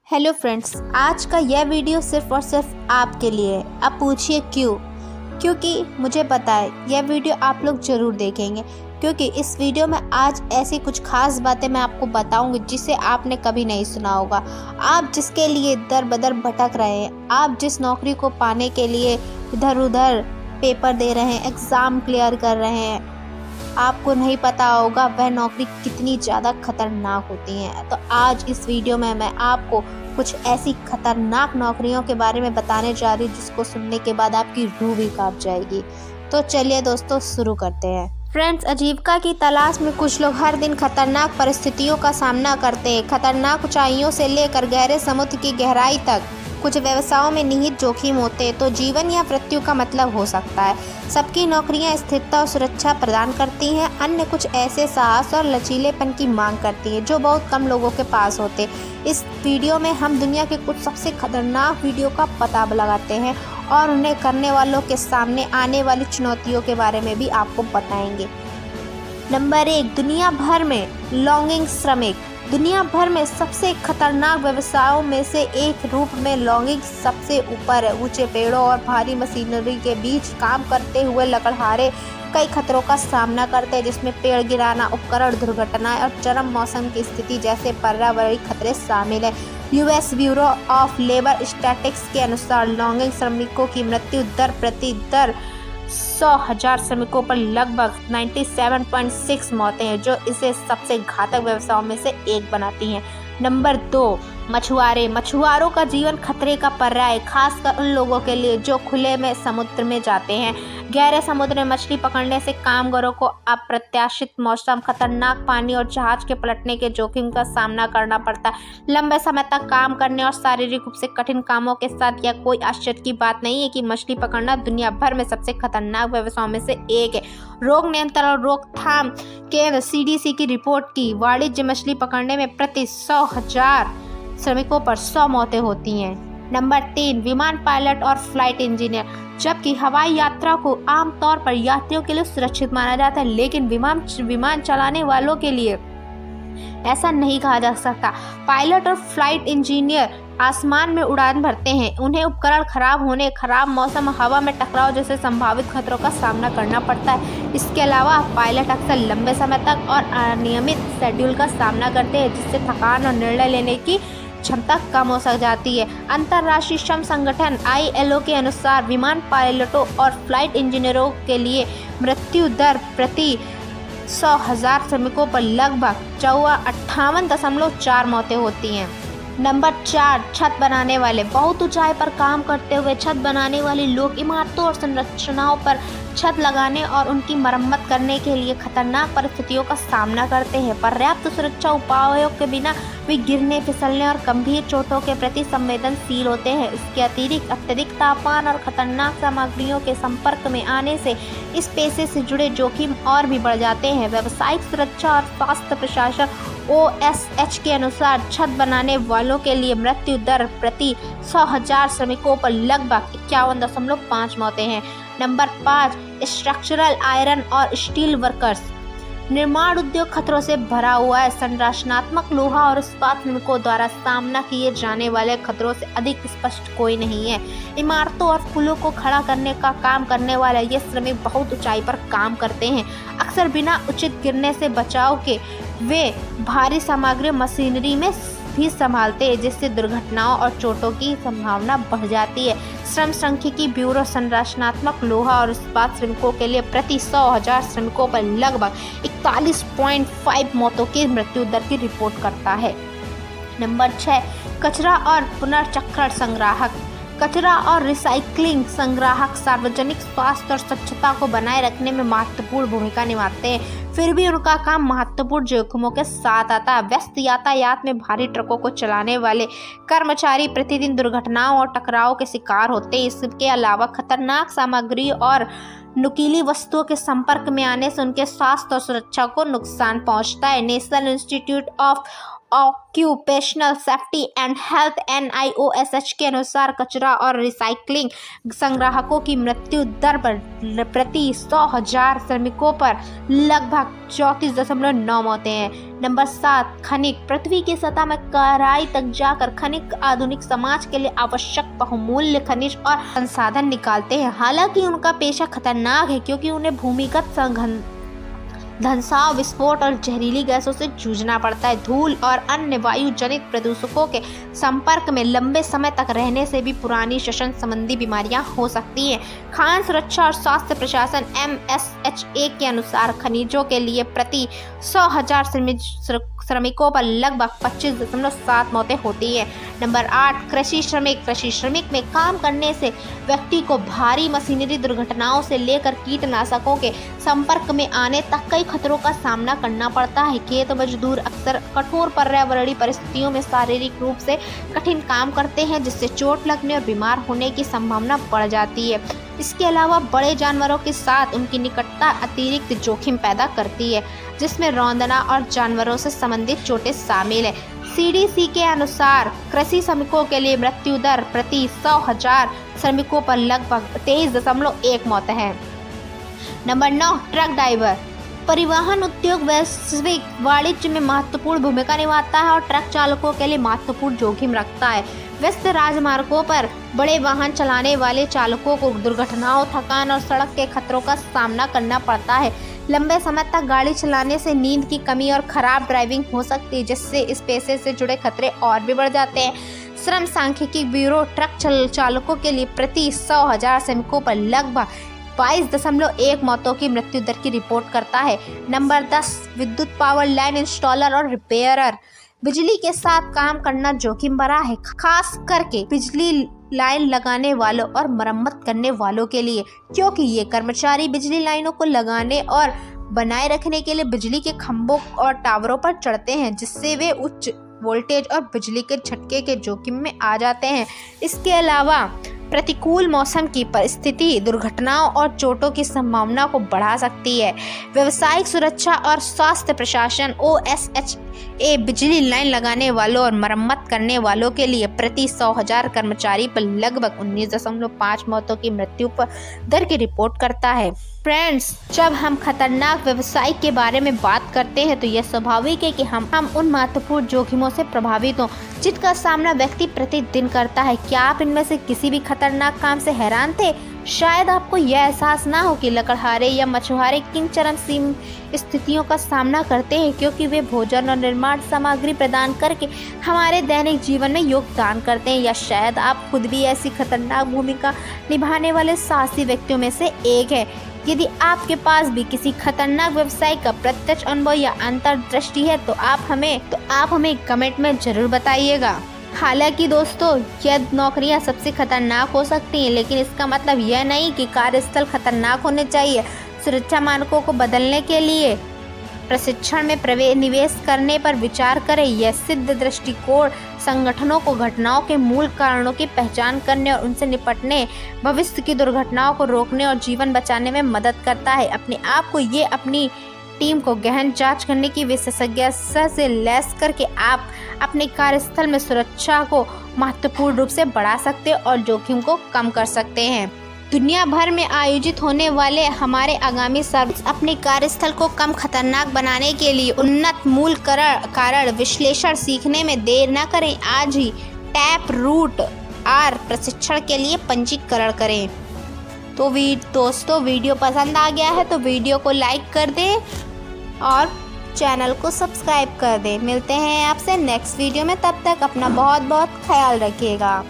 Hello friends, आज का यह वीडियो सिर्फ और सिर्फ आपके लिए है। अब पूछिए क्यों? क्योंकि मुझे पता है यह वीडियो आप लोग ज़रूर देखेंगे, क्योंकि इस वीडियो में आज ऐसी कुछ खास बातें मैं आपको बताऊंगी जिसे आपने कभी नहीं सुना होगा। आप जिसके लिए दर बदर भटक रहे हैं, आप जिस नौकरी को पाने के लिए इधर उधर पेपर दे रहे हैं, एग्ज़ाम क्लियर कर रहे हैं, आपको नहीं पता होगा वह नौकरी कितनी ज़्यादा खतरनाक होती हैं। तो आज इस वीडियो में मैं आपको कुछ ऐसी खतरनाक नौकरियों के बारे में बताने जा रही हूँ जिसको सुनने के बाद आपकी रूह भी कांप जाएगी। तो चलिए दोस्तों, शुरू करते हैं। फ्रेंड्स, आजीविका की तलाश में कुछ लोग हर दिन खतरनाक परिस्थितियों का सामना करते हैं। खतरनाक ऊंचाइयों से लेकर गहरे समुद्र की गहराई तक कुछ व्यवसायों में निहित जोखिम होते हैं, तो जीवन या मृत्यु का मतलब हो सकता है। सबकी नौकरियां स्थिरता और सुरक्षा प्रदान करती हैं, अन्य कुछ ऐसे साहस और लचीलेपन की मांग करती हैं जो बहुत कम लोगों के पास होते हैं। इस वीडियो में हम दुनिया के कुछ सबसे खतरनाक वीडियो का पता लगाते हैं और उन्हें करने वालों के सामने आने वाली चुनौतियों के बारे में भी आपको बताएंगे। नंबर 1, दुनिया भर में लॉगिंग श्रमिक। दुनिया भर में सबसे खतरनाक व्यवसायों में से एक रूप में लॉगिंग सबसे ऊपर है। ऊंचे पेड़ों और भारी मशीनरी के बीच काम करते हुए लकड़हारे कई खतरों का सामना करते हैं, जिसमें पेड़ गिराना, उपकरण दुर्घटनाएं और चरम मौसम की स्थिति जैसे पर्यावरणीय खतरे शामिल हैं। US bureau of labour statistics के अनुसार लॉगिंग श्रमिकों की मृत्यु दर प्रति 100,000 श्रमिकों पर लगभग 97.6 मौतें हैं, जो इसे सबसे घातक व्यवसायों में से एक बनाती हैं। नंबर 2, मछुआरे। मछुआरों का जीवन खतरे का पर्याय है, खासकर उन लोगों के लिए जो खुले में समुद्र में जाते हैं। गहरे समुद्र में मछली पकड़ने से कामगारों को अप्रत्याशित मौसम, खतरनाक पानी और जहाज के पलटने के जोखिम का सामना करना पड़ता है। लंबे समय तक काम करने और शारीरिक रूप से कठिन कामों के साथ यह कोई आश्चर्य की बात नहीं है कि मछली पकड़ना दुनिया भर में सबसे खतरनाक व्यवसायों में से एक है। रोग नियंत्रण और रोकथाम केंद्र CDC की रिपोर्ट की वाणिज्य मछली पकड़ने में प्रति 100,000 श्रमिकों पर 100 मौतें होती हैं। नंबर 3, विमान पायलट और फ्लाइट इंजीनियर। जबकि हवाई यात्रा को आमतौर पर यात्रियों के लिए सुरक्षित माना जाता है, लेकिन विमान चलाने वालों के लिए ऐसा नहीं कहा जा सकता। पायलट और फ्लाइट इंजीनियर आसमान में उड़ान भरते हैं। उन्हें उपकरण खराब होने, खराब मौसम, हवा में टकराव जैसे संभावित खतरों का सामना करना पड़ता है। इसके अलावा पायलट अक्सर लंबे समय तक और अनियमित शेड्यूल का सामना करते हैं, जिससे थकान और निर्णय लेने की क्षमता कम हो जाती है। अंतर्राष्ट्रीय श्रम संगठन ILO के अनुसार विमान पायलटों और फ्लाइट इंजीनियरों के लिए मृत्यु दर प्रति 100,000 श्रमिकों पर लगभग 58.4 मौतें होती हैं। नंबर 4, छत बनाने वाले। बहुत ऊंचाई पर काम करते हुए छत बनाने वाले लोग इमारतों और संरचनाओं पर छत लगाने और उनकी मरम्मत करने के लिए खतरनाक परिस्थितियों का सामना करते हैं। पर्याप्त सुरक्षा उपायों के बिना वे गिरने, फिसलने और गंभीर चोटों के प्रति संवेदनशील होते हैं। इसके अतिरिक्त अत्यधिक तापमान और खतरनाक सामग्रियों के संपर्क में आने से इस पेशे से जुड़े जोखिम और भी बढ़ जाते हैं। व्यावसायिक सुरक्षा और स्वास्थ्य प्रशासन OSH के अनुसार छत बनाने वालों के लिए मृत्यु दर प्रति 100,000 श्रमिकों पर लगभग 51.5 मौतें हैं। नंबर 5, स्ट्रक्चरल आयरन और स्टील वर्कर्स। निर्माण उद्योग खतरों से भरा हुआ है। संरचनात्मक लोहा और इस्पात श्रमिकों द्वारा सामना किए जाने वाले खतरों से अधिक स्पष्ट कोई नहीं है। इमारतों और पुलों को खड़ा करने का काम करने वाले ये श्रमिक बहुत ऊंचाई पर काम करते हैं। अक्सर बिना उचित गिरने से बचाव के वे भारी सामग्री मशीनरी में भी संभालते हैं, जिससे दुर्घटनाओं और चोटों की संभावना बढ़ जाती है। श्रम सांख्यिकी ब्यूरो संरचनात्मक लोहा और इस्पात श्रमिकों के लिए प्रति 100,000 श्रमिकों पर लगभग 41.5 मौतों की मृत्यु दर की रिपोर्ट करता है। नंबर 6, कचरा और पुनर्चक्रण संग्राहक। कचरा और रिसाइकलिंग संग्राहक सार्वजनिक स्वास्थ्य और स्वच्छता को बनाए रखने में महत्वपूर्ण भूमिका निभाते हैं, फिर भी उनका काम महत्वपूर्ण जोखिमों के साथ आता है। व्यस्त यातायात में भारी ट्रकों को चलाने वाले कर्मचारी प्रतिदिन दुर्घटनाओं और टकराव के शिकार होते हैं। इसके अलावा खतरनाक सामग्री और नुकीली वस्तुओं के संपर्क में आने से उनके स्वास्थ्य और सुरक्षा को नुकसान पहुंचता है। National institute of occupational safety and health NIOSH के अनुसार कचरा और रिसाइकलिंग संग्राहकों की मृत्यु दर पर प्रति 100,000 श्रमिकों पर लगभग 34.9 मौतें हैं। नंबर 7, खनिक। पृथ्वी की सतह में गहराई तक जाकर खनिक आधुनिक समाज के लिए आवश्यक बहुमूल्य खनिज और संसाधन निकालते हैं। हालांकि उनका पेशा खतरनाक है क्योंकि उन्हें भूमिगत धंसाव, विस्फोट और जहरीली गैसों से जूझना पड़ता है। धूल और अन्य वायु जनित प्रदूषकों के संपर्क में लंबे समय तक रहने से भी पुरानी श्वसन संबंधी बीमारियां हो सकती हैं। खाद्य सुरक्षा और स्वास्थ्य प्रशासन MSHA के अनुसार खनिजों के लिए प्रति 100,000 श्रमिकों पर लगभग 25.7 मौतें होती हैं। नंबर 8, कृषि श्रमिक। कृषि श्रमिक में काम करने से व्यक्ति को भारी मशीनरी दुर्घटनाओं से लेकर कीटनाशकों के संपर्क में आने तक कई खतरों का सामना करना पड़ता है। खेत मजदूर अक्सर कठोर पर्यावरणीय परिस्थितियों में शारीरिक रूप से कठिन काम करते हैं, जिससे चोट लगने और बीमार होने की संभावना बढ़ जाती है। इसके अलावा बड़े जानवरों के साथ उनकी निकटता अतिरिक्त जोखिम पैदा करती है, जिसमें रौंदना और जानवरों से संबंधित चोटें शामिल है। CDC के अनुसार कृषि श्रमिकों के लिए मृत्यु दर प्रति 100,000 श्रमिकों पर लगभग 23.1 मौत है। Number 9, truck driver. परिवहन उद्योग वैश्विक वाणिज्य में महत्वपूर्ण भूमिका निभाता है और ट्रक चालकों के लिए महत्वपूर्ण जोखिम रखता है। व्यस्त राजमार्गों पर बड़े वाहन चलाने वाले चालकों को दुर्घटनाओं, थकान और सड़क के खतरों का सामना करना पड़ता है। लंबे समय तक गाड़ी चलाने से नींद की कमी और खराब ड्राइविंग हो सकती है, जिससे इस पेशे से जुड़े खतरे और भी बढ़ जाते हैं। श्रम सांख्यिकी ब्यूरो ट्रक चालकों के लिए प्रति 100,000 श्रमिकों पर लगभग 22.1 मौतों की मृत्यु दर की रिपोर्ट करता है। नंबर 10, विद्युत पावर लाइन इंस्टॉलर और रिपेयरर। बिजली के साथ काम करना जोखिम भरा है, खास करके बिजली लाइन लगाने वालों और मरम्मत करने वालों के लिए, क्योंकि ये कर्मचारी बिजली लाइनों को लगाने और बनाए रखने के लिए बिजली के खंभों और टावरों पर चढ़ते हैं, जिससे वे उच्च वोल्टेज और बिजली के झटके के जोखिम में आ जाते हैं। इसके अलावा प्रतिकूल मौसम की परिस्थिति दुर्घटनाओं और चोटों की संभावना को बढ़ा सकती है। व्यावसायिक सुरक्षा और स्वास्थ्य प्रशासन OSHA बिजली लाइन लगाने वालों और मरम्मत करने वालों के लिए प्रति 100,000 कर्मचारी पर लगभग 19.5 मौतों की मृत्यु दर की रिपोर्ट करता है। फ्रेंड्स, जब हम खतरनाक व्यवसाय के बारे में बात करते हैं तो यह स्वाभाविक है कि हम उन महत्वपूर्ण जोखिमों से प्रभावित हों जिनका सामना व्यक्ति प्रतिदिन करता है। क्या आप इनमें से किसी भी खतरनाक काम से हैरान थे? शायद आपको यह एहसास ना हो कि लकड़हारे या मछुआरे किन चरम स्थितियों का सामना करते हैं, क्योंकि वे भोजन और निर्माण सामग्री प्रदान करके हमारे दैनिक जीवन में योगदान करते हैं। या शायद आप खुद भी ऐसी खतरनाक भूमिका निभाने वाले साहसी व्यक्तियों में से एक है। यदि आपके पास भी किसी खतरनाक व्यवसाय का प्रत्यक्ष अनुभव या अंतर्दृष्टि है तो आप हमें कमेंट में जरूर बताइएगा। हालांकि दोस्तों, यह नौकरियां सबसे खतरनाक हो सकती हैं, लेकिन इसका मतलब यह नहीं कि कार्यस्थल खतरनाक होने चाहिए। सुरक्षा मानकों को बदलने के लिए प्रशिक्षण में निवेश करने पर विचार करें। यह सिद्ध दृष्टिकोण संगठनों को घटनाओं के मूल कारणों की पहचान करने और उनसे निपटने, भविष्य की दुर्घटनाओं को रोकने और जीवन बचाने में मदद करता है। अपने आप को अपनी टीम को गहन जांच करने की विशेषज्ञता से लैस करके आप अपने कार्यस्थल में सुरक्षा को महत्वपूर्ण रूप से बढ़ा सकते हैं और जोखिम को कम कर सकते हैं। दुनिया भर में आयोजित होने वाले हमारे आगामी सर्विस अपने कार्यस्थल को कम खतरनाक बनाने के लिए उन्नत मूल कारण विश्लेषण सीखने में देर न करें। आज ही टैपरूट R प्रशिक्षण के लिए पंजीकरण करें। तो दोस्तों, वीडियो पसंद आ गया है तो वीडियो को लाइक कर दें और चैनल को सब्सक्राइब कर दें। मिलते हैं आपसे नेक्स्ट वीडियो में, तब तक अपना बहुत बहुत ख्याल रखिएगा।